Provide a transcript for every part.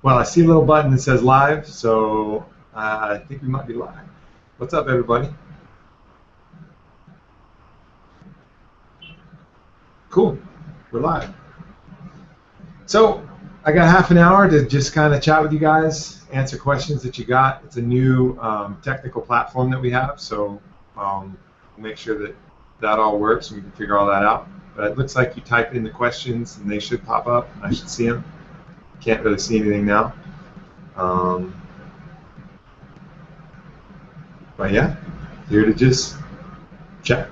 Well, I see a little button that says live, so I think we might be live. What's up, everybody? Cool, we're live. So I got half an hour to just kind of chat with you guys, answer questions that you got. It's a new technical platform that we have, so we'll make sure that that all works and we can figure all that out. But it looks like you type in the questions and they should pop up. I should see them. Can't really see anything now. But yeah, here to just chat.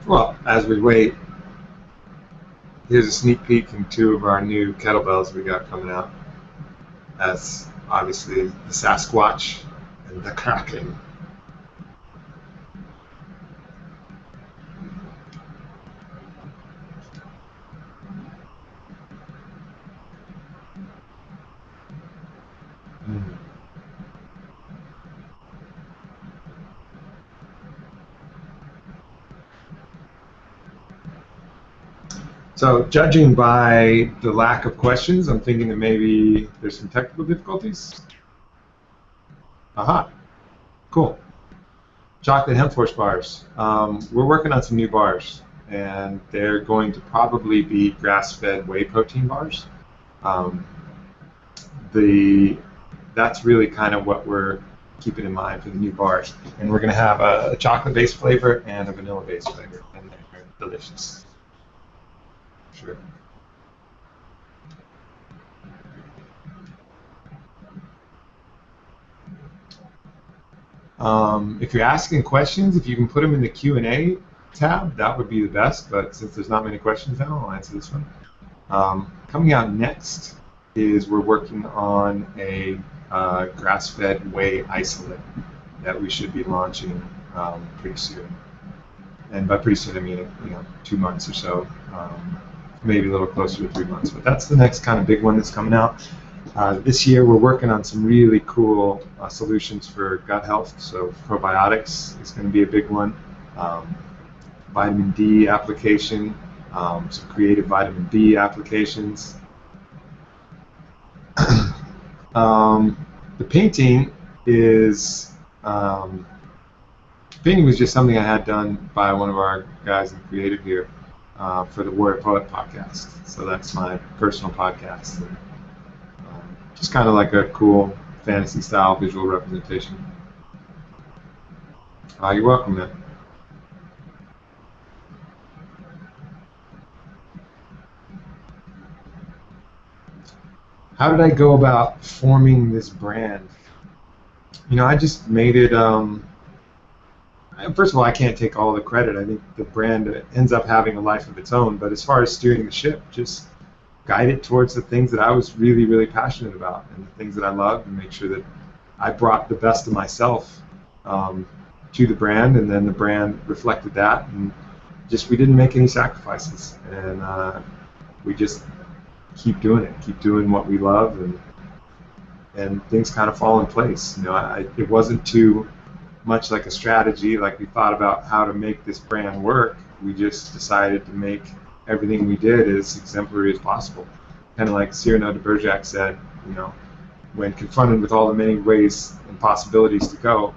Well, as we wait, here's a sneak peek in two of our new kettlebells we got coming out. That's obviously the Sasquatch and the Kraken. So judging by the lack of questions, I'm thinking that maybe there's some technical difficulties. Aha, cool. Chocolate hemp force bars. We're working on some new bars, and they're going to probably be grass-fed whey protein bars. That's really kind of what we're keeping in mind for the new bars. And we're going to have a chocolate-based flavor and a vanilla-based flavor, and they're delicious. Sure. If you're asking questions, if you can put them in the Q&A tab, that would be the best. But since there's not many questions now, I'll answer this one. Coming out next is we're working on a grass-fed whey isolate that we should be launching pretty soon. And by pretty soon, I mean 2 months or so. Maybe a little closer to 3 months, but that's the next kind of big one that's coming out. This year we're working on some really cool solutions for gut health, so probiotics is going to be a big one. Vitamin D application, some creative vitamin B applications. The painting is, painting was just something I had done by one of our guys in creative here. For the Warrior Poet podcast. So that's my personal podcast. And, just kind of like a cool fantasy style visual representation. You're welcome, man. How did I go about forming this brand? I just made it. First of all, I can't take all the credit. I think the brand ends up having a life of its own. But as far as steering the ship, just guide it towards the things that I was really, really passionate about and the things that I loved, and make sure that I brought the best of myself to the brand, and then the brand reflected that. And just we didn't make any sacrifices, and we just keep doing it, keep doing what we love, and things kind of fall in place. It wasn't too much like a strategy, like we thought about how to make this brand work. We just decided to make everything we did as exemplary as possible. Kind of like Cyrano de Bergerac said, when confronted with all the many ways and possibilities to go,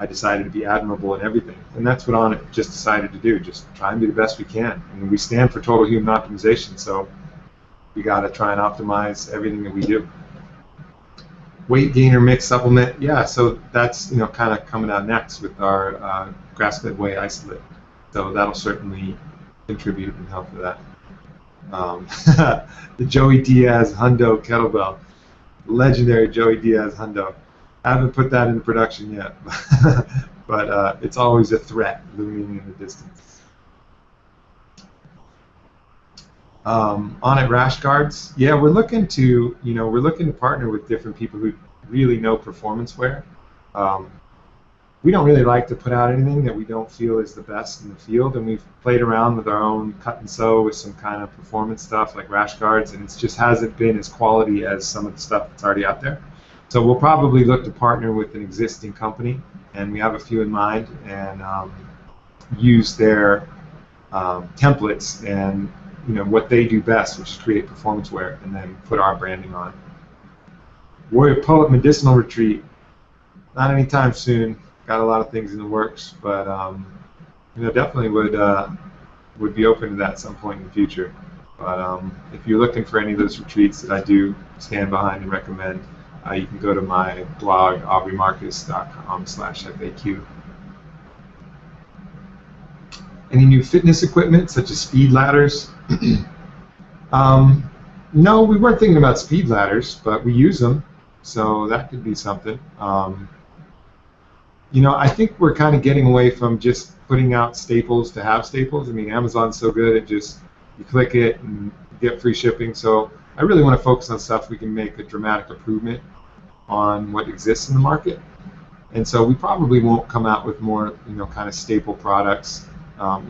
I decided to be admirable in everything. And that's what Onnit just decided to do, just try and be the best we can. And we stand for total human optimization, so we got to try and optimize everything that we do. Weight gainer mix supplement, yeah, so that's kind of coming out next with our grass-fed whey isolate. So that'll certainly contribute and help with that. The Joey Diaz Hundo kettlebell, legendary Joey Diaz Hundo. I haven't put that into production yet, but it's always a threat looming in the distance. Onnit rash guards, yeah, we're looking to partner with different people who really know performance wear. we don't really like to put out anything that we don't feel is the best in the field, and we've played around with our own cut and sew with some kind of performance stuff like rash guards, and it just hasn't been as quality as some of the stuff that's already out there. So we'll probably look to partner with an existing company, and we have a few in mind, and use their templates and what they do best, which is create performance wear, and then put our branding on. Warrior Poet Medicinal Retreat, not anytime soon. Got a lot of things in the works, but definitely would be open to that at some point in the future. But if you're looking for any of those retreats that I do stand behind and recommend, you can go to my blog, aubreymarcus.com/FAQ. Any new fitness equipment, such as speed ladders? No, we weren't thinking about speed ladders, but we use them, so that could be something. I think we're kind of getting away from just putting out staples to have staples. I mean, Amazon's so good at just, you click it and you get free shipping. So I really want to focus on stuff we can make a dramatic improvement on what exists in the market. And so we probably won't come out with more, kind of staple products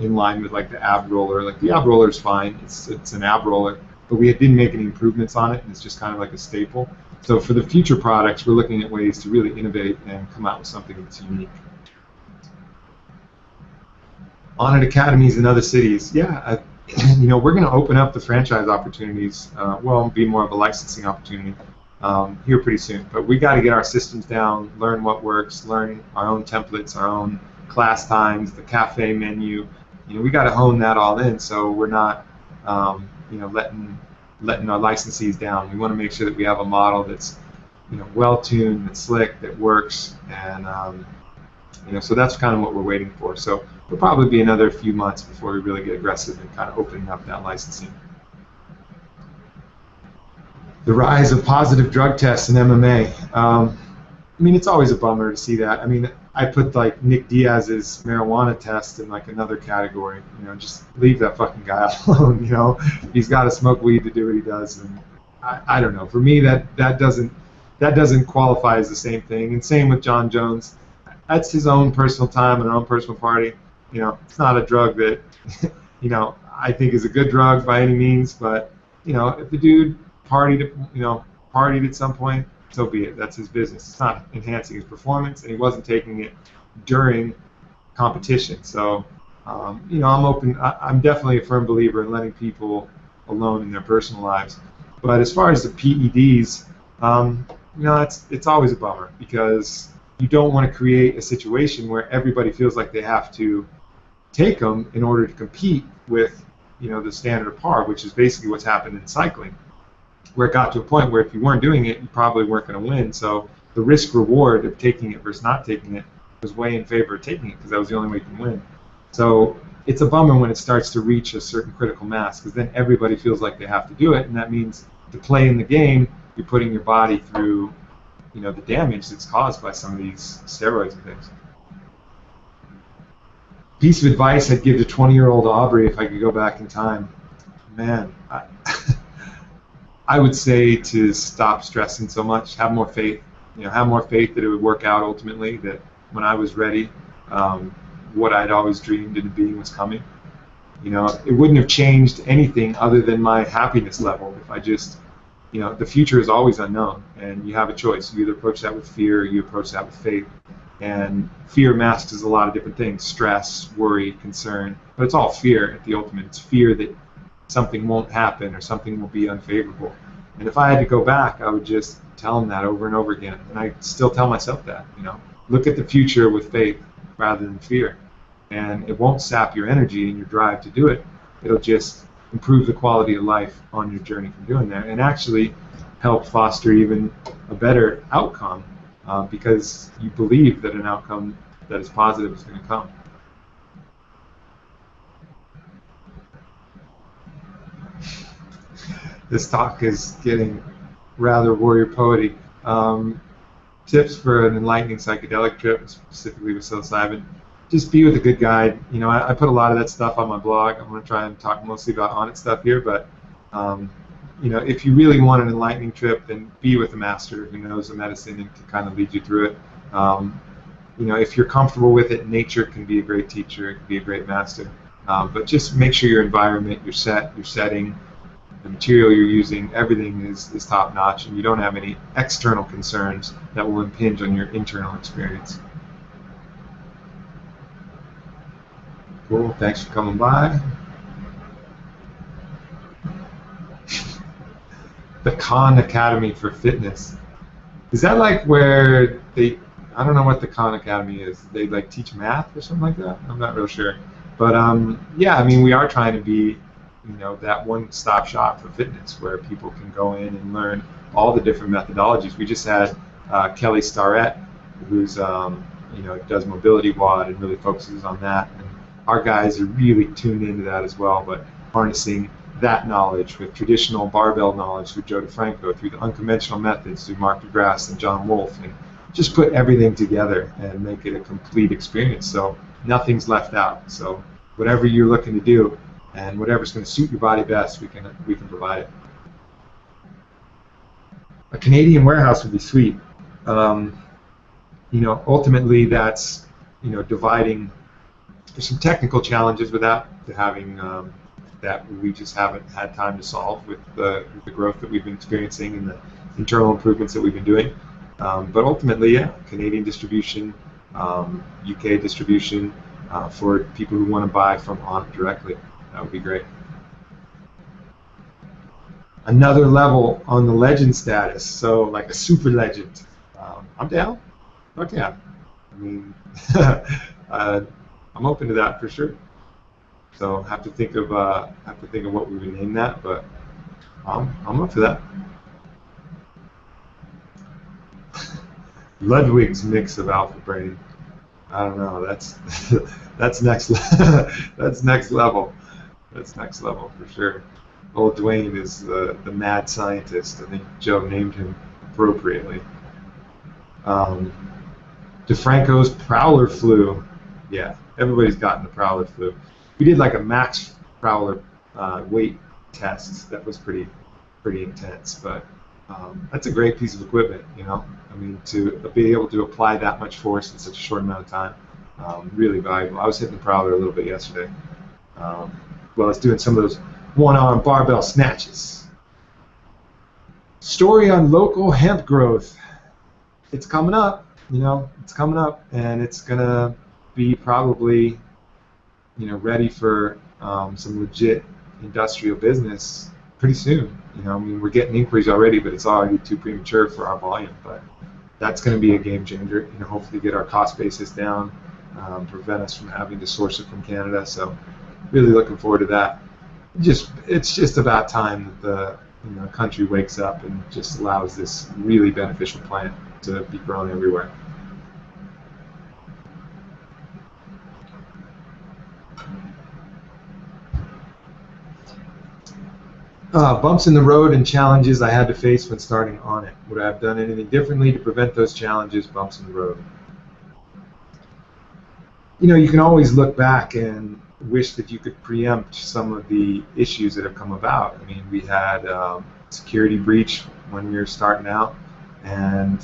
in line with like the ab roller. Like the ab roller is fine. It's an ab roller, but we didn't make any improvements on it, and it's just kind of like a staple. So for the future products, we're looking at ways to really innovate and come out with something that's unique. Onnit academies in other cities. Yeah, we're going to open up the franchise opportunities. Well, be more of a licensing opportunity here pretty soon. But we got to get our systems down, learn what works, learn our own templates, our own class times, the cafe menu. We got to hone that all in, so we're not, letting our licensees down. We want to make sure that we have a model that's, well-tuned, that's slick, that works, and so that's kind of what we're waiting for. So it'll probably be another few months before we really get aggressive and kind of opening up that licensing. The rise of positive drug tests in MMA. It's always a bummer to see that. I put like Nick Diaz's marijuana test in like another category. Just leave that fucking guy alone. He's got to smoke weed to do what he does, and I don't know. For me, that doesn't qualify as the same thing. And same with John Jones. That's his own personal time and our own personal party. It's not a drug that I think is a good drug by any means. But if the dude partied at some point, so be it. That's his business. It's not enhancing his performance, and he wasn't taking it during competition. So, I'm open. I'm definitely a firm believer in letting people alone in their personal lives. But as far as the PEDs, it's always a bummer, because you don't want to create a situation where everybody feels like they have to take them in order to compete with, the standard of par, which is basically what's happened in cycling, where it got to a point where if you weren't doing it, you probably weren't going to win. So the risk-reward of taking it versus not taking it was way in favor of taking it, because that was the only way you can win. So it's a bummer when it starts to reach a certain critical mass, because then everybody feels like they have to do it, and that means to play in the game, you're putting your body through, the damage that's caused by some of these steroids and things. Piece of advice I'd give to 20-year-old Aubrey if I could go back in time. Man, I would say to stop stressing so much, have more faith. Have more faith that it would work out ultimately, that when I was ready, what I'd always dreamed of being was coming. It wouldn't have changed anything other than my happiness level if I just, the future is always unknown, and you have a choice. You either approach that with fear or you approach that with faith. And fear masks a lot of different things: stress, worry, concern. But it's all fear at the ultimate. It's fear that something won't happen or something will be unfavorable. And if I had to go back, I would just tell them that over and over again. And I still tell myself that, look at the future with faith rather than fear. And it won't sap your energy and your drive to do it. It'll just improve the quality of life on your journey from doing that, and actually help foster even a better outcome, because you believe that an outcome that is positive is going to come. This talk is getting rather warrior poety. Tips for an enlightening psychedelic trip, specifically with psilocybin. Just be with a good guide. I put a lot of that stuff on my blog. I'm going to try and talk mostly about Onnit stuff here, but if you really want an enlightening trip, then be with a master who knows the medicine and can kind of lead you through it. if you're comfortable with it, nature can be a great teacher. It can be a great master. But just make sure your environment, your setting, the material you're using, everything is top notch, and you don't have any external concerns that will impinge on your internal experience. Cool. Thanks for coming by. The Khan Academy for Fitness. Is that like where they, I don't know what the Khan Academy is. They like teach math or something like that? I'm not real sure. But yeah, I mean, we are trying to be, that one-stop shop for fitness where people can go in and learn all the different methodologies. We just had Kelly Starrett, who's, does mobility WOD and really focuses on that. And our guys are really tuned into that as well, but harnessing that knowledge with traditional barbell knowledge through Joe DeFranco, through the unconventional methods through Mark DeGrasse and John Wolfe, and just put everything together and make it a complete experience so nothing's left out. So whatever you're looking to do and whatever's going to suit your body best, we can provide it. A Canadian warehouse would be sweet. Ultimately that's dividing. There's some technical challenges with that, having that we just haven't had time to solve with the growth that we've been experiencing and the internal improvements that we've been doing. But ultimately, yeah, Canadian distribution, UK distribution for people who want to buy from Onnit directly. That would be great. Another level on the legend status, so like a super legend. I'm down. Okay. I mean, I'm open to that for sure. So have to think of what we would name that, but I'm up for that. Ludwig's mix of Alpha Brain. I don't know. That's that's next that's next level. That's next level for sure. Old Dwayne is the mad scientist. I think Joe named him appropriately. DeFranco's Prowler flu. Yeah, everybody's gotten the Prowler flu. We did like a max Prowler weight test that was pretty intense, but that's a great piece of equipment, I mean, to be able to apply that much force in such a short amount of time, really valuable. I was hitting the Prowler a little bit yesterday. Well, I was doing some of those one-arm barbell snatches. Story on local hemp growth. It's coming up, it's coming up, and it's gonna be probably ready for some legit industrial business pretty soon. I mean, we're getting inquiries already, but it's already too premature for our volume. But that's going to be a game changer. Hopefully get our cost basis down, prevent us from having to source it from Canada. So, really looking forward to that. It's just about time that the country wakes up and just allows this really beneficial plant to be grown everywhere. Bumps in the road and challenges I had to face when starting Onnit. Would I have done anything differently to prevent those challenges, bumps in the road? You can always look back and wish that you could preempt some of the issues that have come about. I mean, we had security breach when we were starting out, and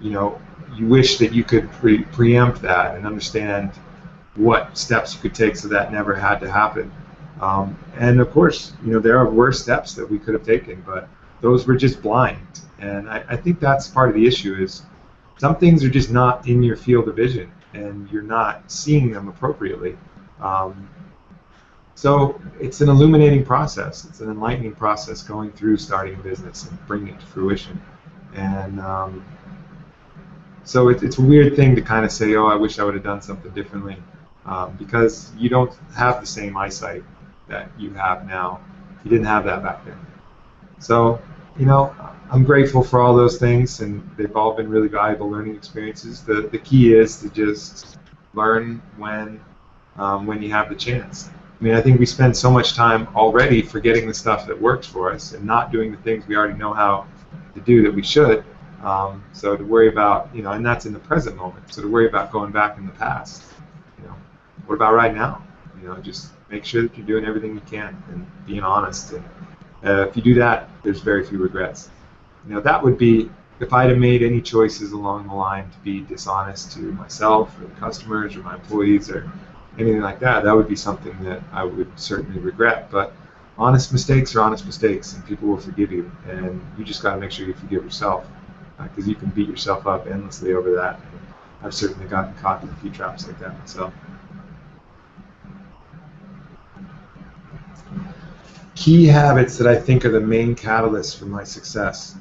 you wish that you could preempt that and understand what steps you could take so that never had to happen. And of course, there are worse steps that we could have taken, but those were just blind. And I think that's part of the issue is some things are just not in your field of vision, and you're not seeing them appropriately. So it's an illuminating process. It's an enlightening process going through starting a business and bringing it to fruition. And so it's a weird thing to kind of say, oh, I wish I would have done something differently, because you don't have the same eyesight that you have now. You didn't have that back then. So, I'm grateful for all those things, and they've all been really valuable learning experiences. The key is to just learn when you have the chance. I mean, I think we spend so much time already forgetting the stuff that works for us and not doing the things we already know how to do that we should. So to worry about, and that's in the present moment. So to worry about going back in the past, what about right now? Just make sure that you're doing everything you can and being honest. And if you do that, there's very few regrets. That would be if I'd have made any choices along the line to be dishonest to myself or the customers or my employees or anything like that, that would be something that I would certainly regret. But honest mistakes are honest mistakes, and people will forgive you, and you just got to make sure you forgive yourself, because you can beat yourself up endlessly over that. And I've certainly gotten caught in a few traps like that myself. Key habits that I think are the main catalysts for my success.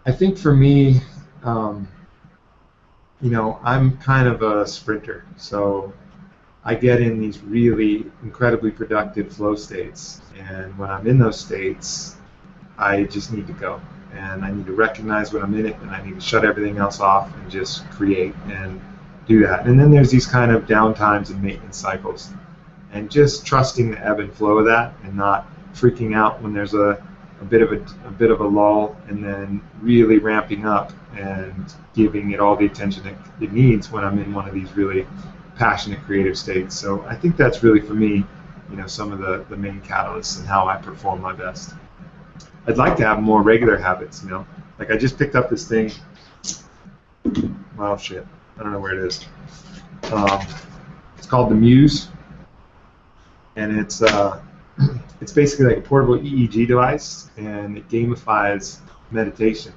I think for me, I'm kind of a sprinter, so I get in these really incredibly productive flow states, and when I'm in those states, I just need to go, and I need to recognize when I'm in it, and I need to shut everything else off and just create and do that. And then there's these kind of downtimes and maintenance cycles, and just trusting the ebb and flow of that, and not freaking out when there's a bit of a lull, and then really ramping up and giving it all the attention it needs when I'm in one of these really passionate creative states. So I think that's really, for me, some of the main catalysts and how I perform my best. I'd like to have more regular habits, like I just picked up this thing. Oh shit, I don't know where it is. It's called the Muse, and it's basically like a portable EEG device, and it gamifies meditation.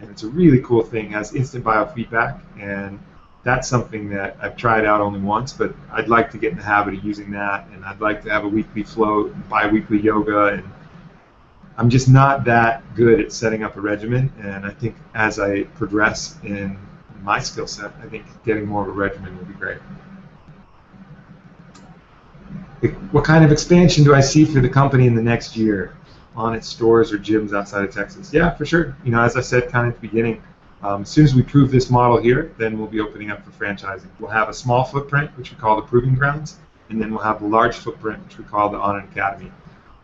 And it's a really cool thing. It has instant biofeedback, and that's something that I've tried out only once, but I'd like to get in the habit of using that, and I'd like to have a weekly flow, bi-weekly yoga, and I'm just not that good at setting up a regimen, and I think as I progress in my skill set, I think getting more of a regimen would be great. What kind of expansion do I see for the company in the next year on its stores or gyms outside of Texas? Yeah, for sure. As I said kind of at the beginning, as soon as we prove this model here, then we'll be opening up for franchising. We'll have a small footprint, which we call the Proving Grounds, and then we'll have a large footprint, which we call the Onnit Academy.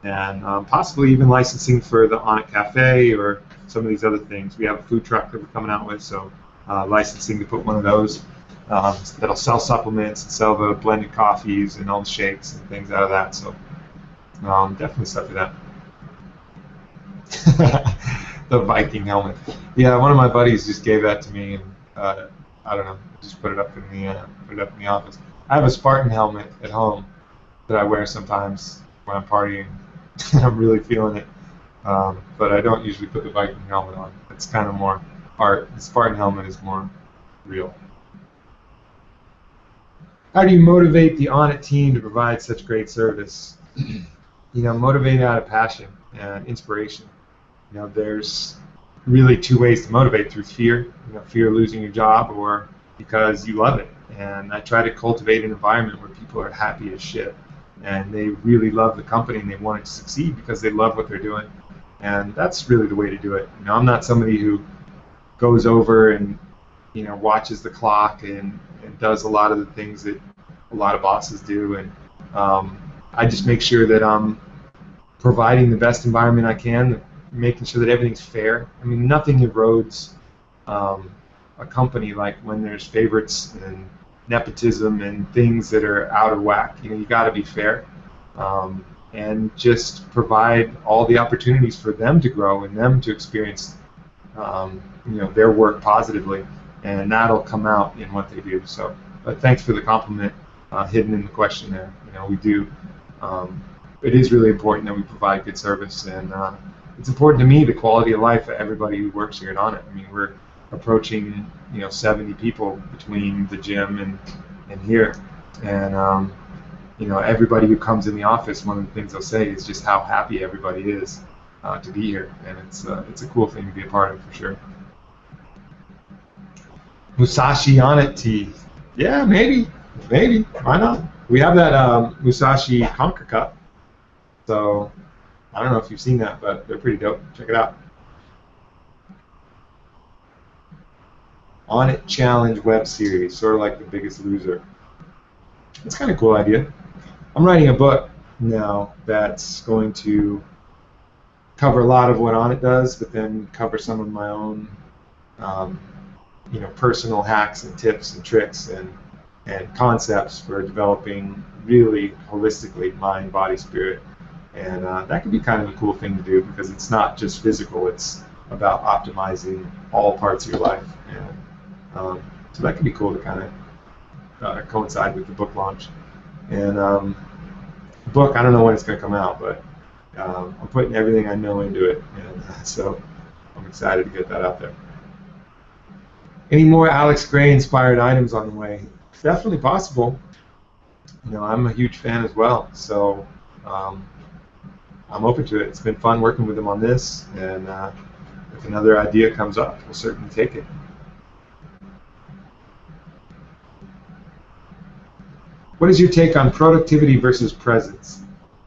And possibly even licensing for the Onnit Cafe or some of these other things. We have a food truck that we're coming out with, so licensing to put one of those. That'll sell supplements and sell the blended coffees and all the shakes and things out of that. So definitely stuff for that. The Viking helmet. Yeah, one of my buddies just gave that to me, and I don't know, just put it up in the office. I have a Spartan helmet at home that I wear sometimes when I'm partying. I'm really feeling it, but I don't usually put the Viking helmet on. It's kind of more art. The Spartan helmet is more real. How do you motivate the Onnit team to provide such great service? Motivate out of passion and inspiration. There's really two ways to motivate: through fear, fear of losing your job, or because you love it. And I try to cultivate an environment where people are happy as shit, and they really love the company and they want it to succeed because they love what they're doing. And that's really the way to do it. I'm not somebody who goes over and watches the clock and does a lot of the things that a lot of bosses do, and I just make sure that I'm providing the best environment I can, making sure that everything's fair. I mean, nothing erodes a company like when there's favorites and nepotism and things that are out of whack. You got to be fair, and just provide all the opportunities for them to grow and them to experience their work positively, and that'll come out in what they do. So, but thanks for the compliment hidden in the question there. We do. It is really important that we provide good service, and it's important to me, the quality of life of everybody who works here at Onnit. I mean, we're approaching 70 people between the gym and here, and everybody who comes in the office, one of the things they'll say is just how happy everybody is to be here, and it's a cool thing to be a part of for sure. Musashi Onnit tea. Yeah, maybe, why not? We have that Musashi Conquer Cup, so I don't know if you've seen that, but they're pretty dope. Check it out. Onnit Challenge web series, sort of like The Biggest Loser. It's kind of a cool idea. I'm writing a book now that's going to cover a lot of what Onnit does, but then cover some of my own personal hacks and tips and tricks and concepts for developing really holistically mind, body, spirit. And that could be kind of a cool thing to do, because it's not just physical, it's about optimizing all parts of your life. And so that could be cool to kind of coincide with the book launch. And the book, I don't know when it's going to come out, but I'm putting everything I know into it, and so I'm excited to get that out there. Any more Alex Gray inspired items on the way? Definitely possible. You know, I'm a huge fan as well, so I'm open to it. It's been fun working with him on this, and if another idea comes up, we'll certainly take it. What is your take on productivity versus presence?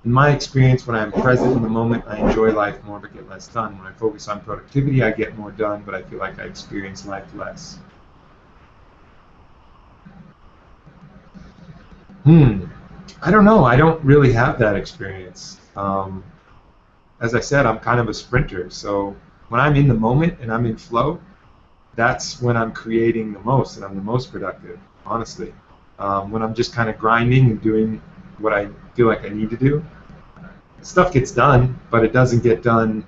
In my experience, when I'm present in the moment, I enjoy life more but get less done. When I focus on productivity, I get more done, but I feel like I experience life less. I don't know. I don't really have that experience. As I said, I'm kind of a sprinter, so when I'm in the moment and I'm in flow, that's when I'm creating the most and I'm the most productive, honestly. When I'm just kind of grinding and doing what I feel like I need to do, stuff gets done, but it doesn't get done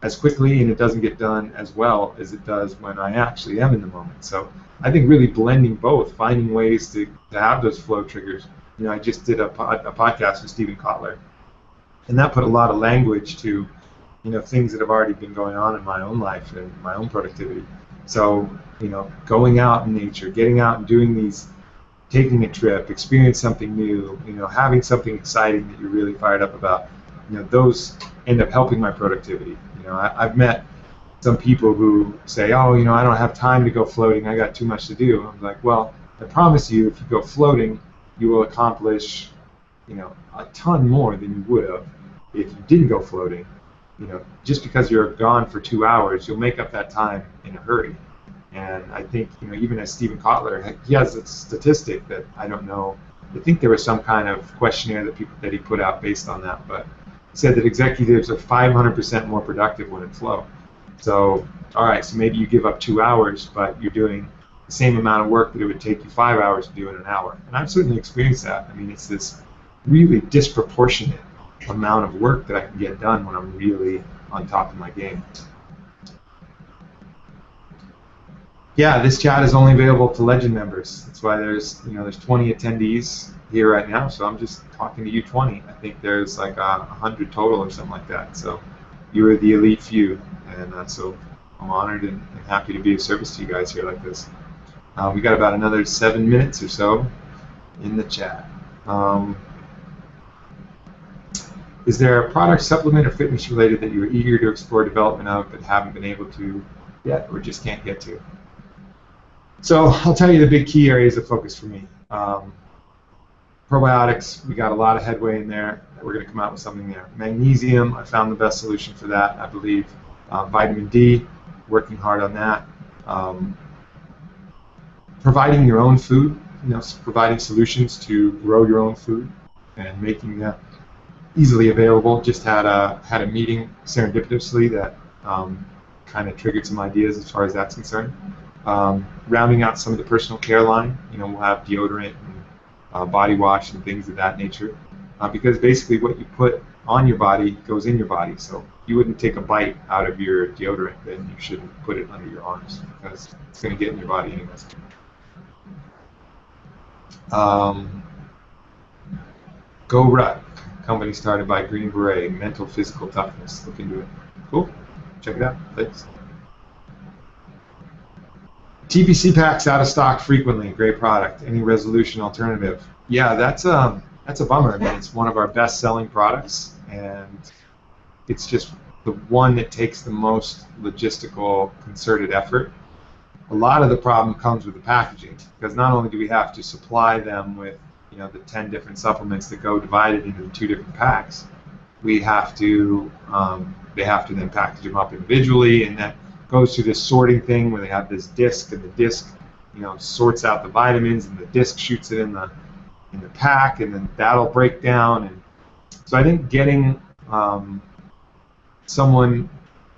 as quickly and it doesn't get done as well as it does when I actually am in the moment. So I think really blending both, finding ways to have those flow triggers. You know, I just did a podcast with Stephen Kotler, and that put a lot of language to, you know, things that have already been going on in my own life and my own productivity. So, you know, going out in nature, getting out and doing these, taking a trip, experience something new, you know, having something exciting that you're really fired up about, you know, those end up helping my productivity. You know, I've met some people who say, oh, you know, I don't have time to go floating, I got too much to do. I'm like, well, I promise you, if you go floating, you will accomplish, you know, a ton more than you would have if you didn't go floating. You know, just because you're gone for 2 hours, you'll make up that time in a hurry. And I think, you know, even as Stephen Kotler, he has a statistic that I don't know. I think there was some kind of questionnaire that he put out based on that, but he said that executives are 500% more productive when in flow. So, all right, so maybe you give up 2 hours, but you're doing the same amount of work that it would take you 5 hours to do in an hour. And I've certainly experienced that. I mean, it's this really disproportionate amount of work that I can get done when I'm really on top of my game. Yeah, this chat is only available to Legend members. That's why there's 20 attendees here right now. So I'm just talking to you 20. I think there's like 100 total or something like that. So you are the elite few, and so I'm honored and happy to be of service to you guys here like this. We got about another 7 minutes or so in the chat. Is there a product, supplement, or fitness related that you're eager to explore development of but haven't been able to yet or just can't get to? So I'll tell you the big key areas of focus for me. Probiotics, we got a lot of headway in there. We're going to come out with something there. Magnesium, I found the best solution for that, I believe. Vitamin D, working hard on that. Providing your own food, providing solutions to grow your own food and making that easily available. Just had a meeting serendipitously that kind of triggered some ideas as far as that's concerned. Rounding out some of the personal care line, we'll have deodorant and body wash and things of that nature, because basically what you put on your body goes in your body. So you wouldn't take a bite out of your deodorant, then you shouldn't put it under your arms because it's going to get in your body anyways. Go Rut, company started by Green Beret, mental physical toughness. Look into it. Cool. Check it out. Thanks. TPC packs out of stock frequently. Great product. Any resolution alternative? Yeah, that's a bummer. I mean, it's one of our best-selling products, and it's just the one that takes the most logistical, concerted effort. A lot of the problem comes with the packaging, because not only do we have to supply them with the 10 different supplements that go divided into the 2 different packs, we have to they have to then package them up individually, and that goes through this sorting thing where they have this disc, and the disc sorts out the vitamins, and the disc shoots it in the pack, and then that'll break down. And so I think getting someone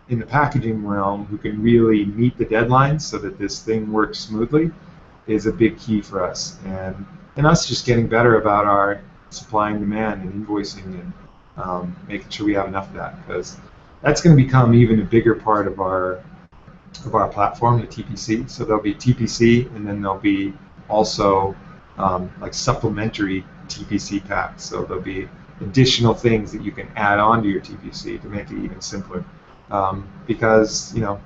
in the packaging realm who can really meet the deadlines so that this thing works smoothly is a big key for us, and us just getting better about our supply and demand and invoicing and making sure we have enough of that, because that's going to become even a bigger part of our platform, the TPC. So there'll be TPC, and then there'll be also like supplementary TPC packs. So there'll be additional things that you can add on to your TPC to make it even simpler. Because, you know,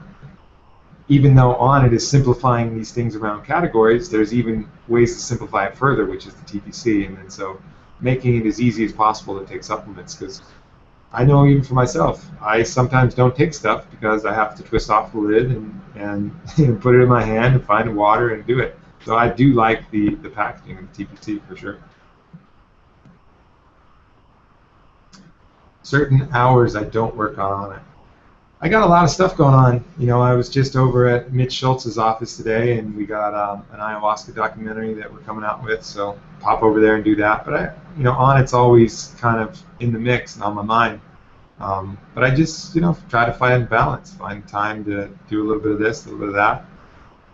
even though Onnit is simplifying these things around categories, there's even ways to simplify it further, which is the TPC. And then so making it as easy as possible to take supplements, because I know even for myself, I sometimes don't take stuff because I have to twist off the lid and you know, put it in my hand and find water and do it. So I do like the packaging of the TPC for sure. Certain hours I don't work on it. I got a lot of stuff going on. You know, I was just over at Mitch Schultz's office today, and we got an ayahuasca documentary that we're coming out with. So pop over there and do that. But you know, Onnit's always kind of in the mix and on my mind. But I just, you know, try to find balance, find time to do a little bit of this, a little bit of that.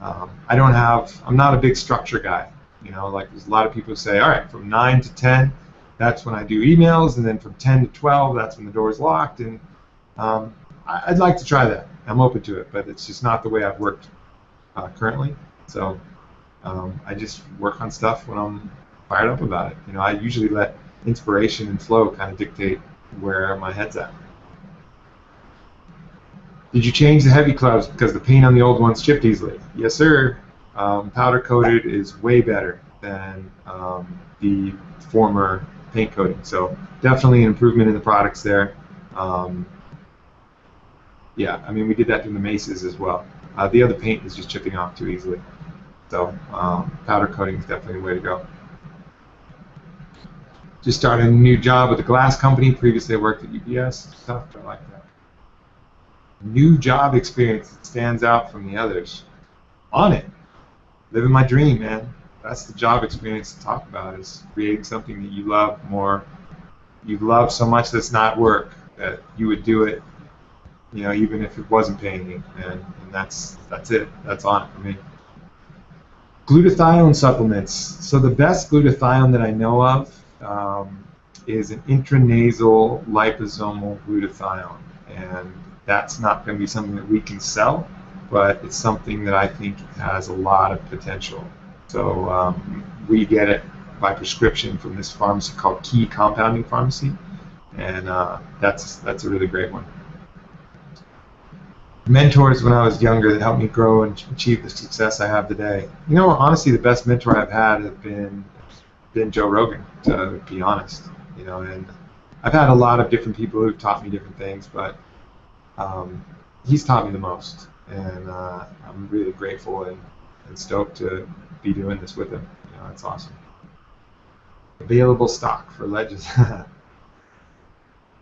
I'm not a big structure guy. You know, like there's a lot of people who say, all right, from 9 to 10, that's when I do emails, and then from 10 to 12, that's when the door is locked. And I'd like to try that. I'm open to it, but it's just not the way I've worked currently. So I just work on stuff when I'm fired up about it. You know, I usually let inspiration and flow kind of dictate where my head's at. Did you change the heavy clubs because the paint on the old ones chipped easily? Yes, sir. Powder coated is way better than the former paint coating. So definitely an improvement in the products there. Yeah, I mean, we did that in the Maces as well. The other paint is just chipping off too easily. So powder coating is definitely the way to go. Just started a new job with a glass company. Previously I worked at UPS. Tough, but I like that. New job experience that stands out from the others. Onnit. Living my dream, man. That's the job experience to talk about, is creating something that you love more. You love so much that's not work, that you would do it, you know, even if it wasn't paying you. And that's it. That's Onnit for me. Glutathione supplements. So the best glutathione that I know of is an intranasal liposomal glutathione, and that's not going to be something that we can sell, but it's something that I think has a lot of potential. So we get it by prescription from this pharmacy called Key Compounding Pharmacy, and that's a really great one. Mentors when I was younger that helped me grow and achieve the success I have today. You know, honestly, the best mentor I've had have been Joe Rogan, to be honest. You know, and I've had a lot of different people who've taught me different things, but he's taught me the most, and I'm really grateful and stoked to be doing this with him. You know, it's awesome. Available stock for Legends.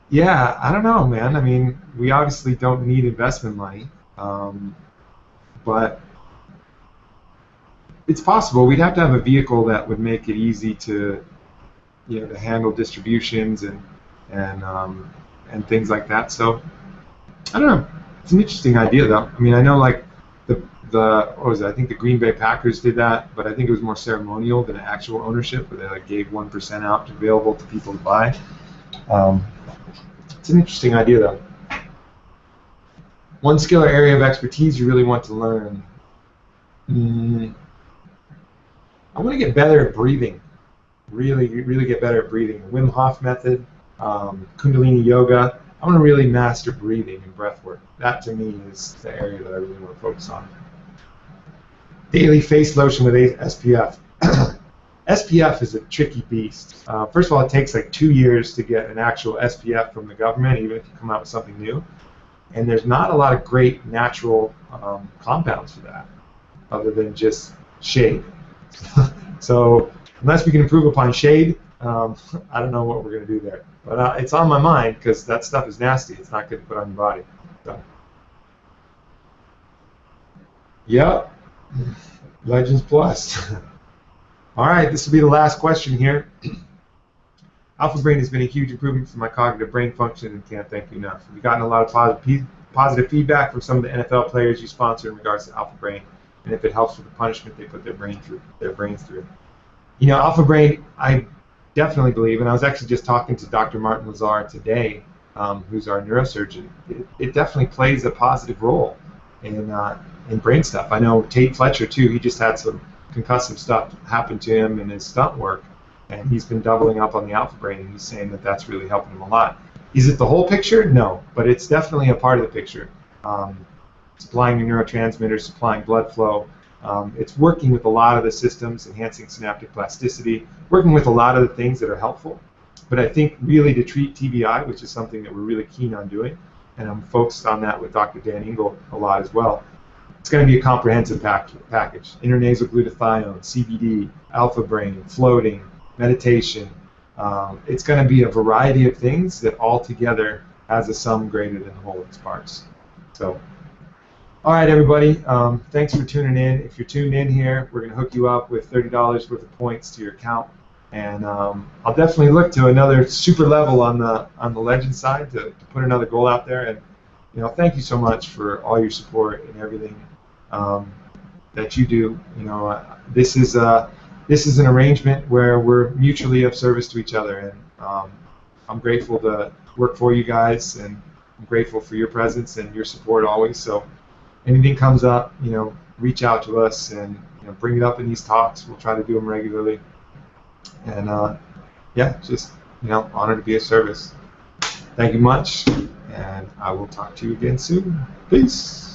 Yeah, I don't know, man. I mean, we obviously don't need investment money, but it's possible. We'd have to have a vehicle that would make it easy to, you know, to handle distributions and things like that. So I don't know. It's an interesting idea, though. I mean, I know like the what was it? I think the Green Bay Packers did that, but I think it was more ceremonial than actual ownership, where they like gave 1% out available to people to buy. It's an interesting idea, though. One skill or area of expertise you really want to learn. I want to get better at breathing. Really get better at breathing. The Wim Hof method, Kundalini yoga. I want to really master breathing and breath work. That to me is the area that I really want to focus on. Daily face lotion with SPF. SPF is a tricky beast. First of all, it takes like 2 years to get an actual SPF from the government, even if you come out with something new. And there's not a lot of great natural compounds for that, other than just shade. So unless we can improve upon shade, I don't know what we're going to do there. But it's on my mind, because that stuff is nasty. It's not good to put on your body. So. Yep. Legends Plus. All right, this will be the last question here. Alpha Brain has been a huge improvement for my cognitive brain function, and can't thank you enough. We've gotten a lot of positive feedback from some of the NFL players you sponsor in regards to Alpha Brain, and if it helps with the punishment they put their brains through. You know, Alpha Brain, I definitely believe, and I was actually just talking to Dr. Martin Lazar today, who's our neurosurgeon, it definitely plays a positive role in brain stuff. I know Tate Fletcher too. He just had some concussive stuff happen to him in his stunt work, and he's been doubling up on the alpha brain, and he's saying that that's really helping him a lot. Is it the whole picture? No, but it's definitely a part of the picture. Supplying your neurotransmitters, supplying blood flow. It's working with a lot of the systems, enhancing synaptic plasticity, working with a lot of the things that are helpful. But I think really to treat TBI, which is something that we're really keen on doing, and I'm focused on that with Dr. Dan Engel a lot as well, it's going to be a comprehensive package. Intranasal glutathione, CBD, alpha brain, floating, meditation. It's going to be a variety of things that all together has a sum greater than the whole of its parts. So, all right, everybody. Thanks for tuning in. If you're tuned in here, we're going to hook you up with $30 worth of points to your account. And I'll definitely look to another super level on the legend side to put another goal out there. And thank you so much for all your support and everything that you do. This is an arrangement where we're mutually of service to each other, and I'm grateful to work for you guys, and I'm grateful for your presence and your support always. So anything comes up, reach out to us and bring it up in these talks. We'll try to do them regularly. And yeah, just honored to be of service. Thank you much, and I will talk to you again soon. Peace.